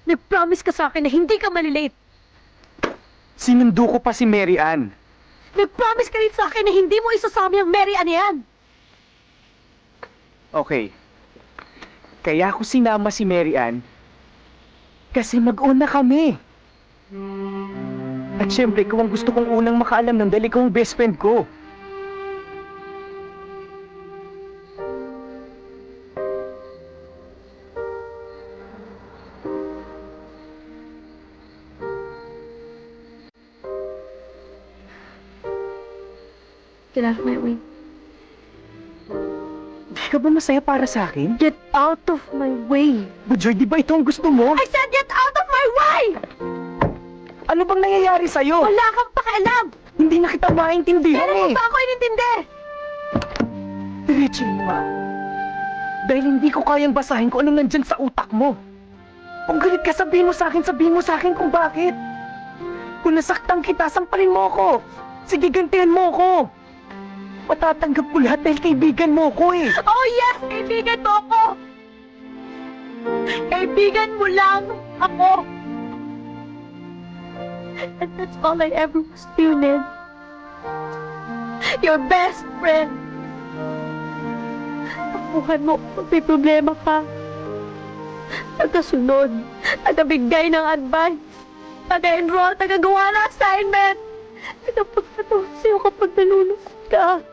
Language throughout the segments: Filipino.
Nag-promise ka sa akin na hindi ka malilate. Sinundo ko pa si Mary Ann. Nag-promise ka rin sa akin na hindi mo isasama yung Mary Ann yan. Okay. Kaya ako sinama si Mary Ann kasi mag-una kami. At syempre, ikaw ang gusto kong unang makaalam ng dahil ikaw ang best friend ko. Get out of my way. Di ka ba masaya para sa akin? Get out of my way. Bujoy, di ba ito ang gusto mo? I said get out of my way! Ano bang nangyayari sa'yo? Wala kang pakialam! Hindi na kita maintindihan Kailan mo eh. ba ako inintindi? Diretso mo nga. Dahil hindi ko kayang basahin kung anong nandyan sa utak mo. Kung galit ka, sabihin mo sa akin kung bakit. Kung nasaktan kita, sampalin mo ako. Sige, gantihan mo ako. Matatanggap ko lahat dahil kaibigan mo ako eh. Oh yes! Kaibigan mo ako! Kaibigan mo lang ako! And that's all I ever was to you, Ned. Your best friend. Tapuhan mo kung may problema ka. Tagasunod, tagabigay ng advice, taga-enroll, tagagawa ng assignment, tagapagpatawa sa'yo kapag nalulungkot ka.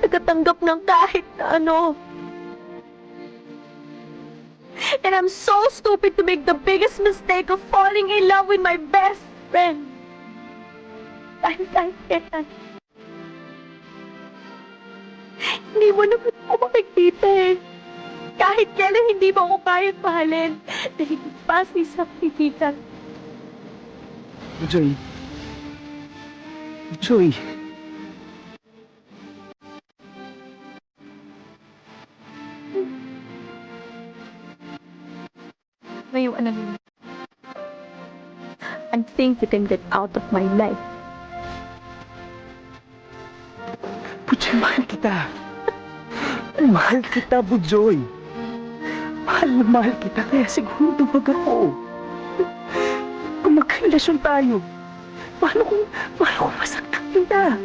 Tagatanggap ng kahit na ano. And I'm so stupid to make the biggest mistake of falling in love with my best friend. Dahil kailan. Hindi mo naman ako makikita eh. Kahit kailan hindi mo ako kahit mahalin. Dahil pas isang kaibigan. Joy. Joy. Ngayon, ano yun? I think you can get out of my life. Bujoy, mahal kita. Mahal kita, Bujoy. Mahal na mahal kita, kaya siguro dumag ako. Kung magkarelasyon tayo, paano kung masaktan kita?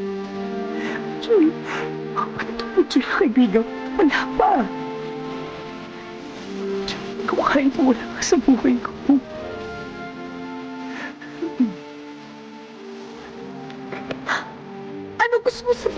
Bujoy, ito Bujoy, kaibigan, wala pa. Ikaw kahit wala ka sa buhay ko. Ano gusto mo sabihin?